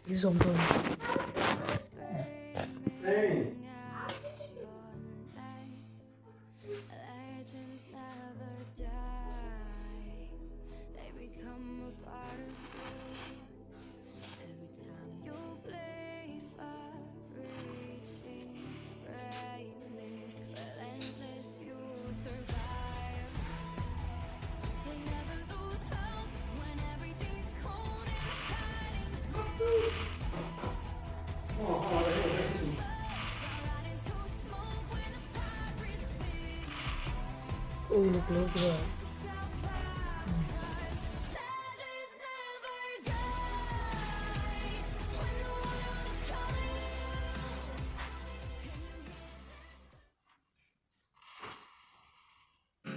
이 정도. Oh, look at that.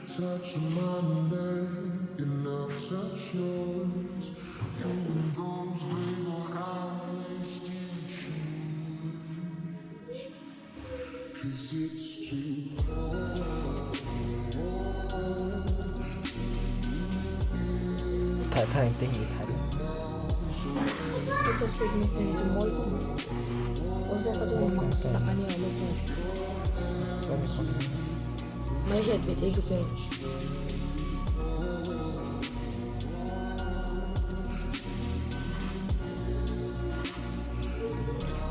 Touch my name, enough such yours. You and those little highway stations. 'Cause it's too cold. ถ่ายเต็งอีกถ่าย Ito sa speed ni Fenny sa mall ko. Oso ka doon sa kanya look mo. ก็มีคน My head with ego tayo.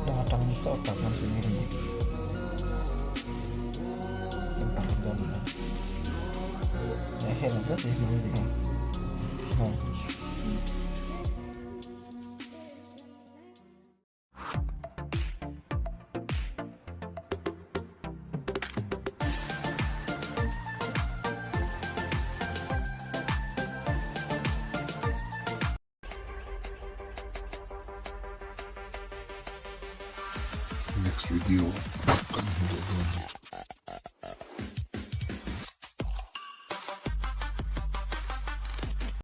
ดอต้องโต้กับมันจะไม่ได้มันปักดนนะแต่เห็นมันก็สีมันดีนะอ๋อ Next video, akan huli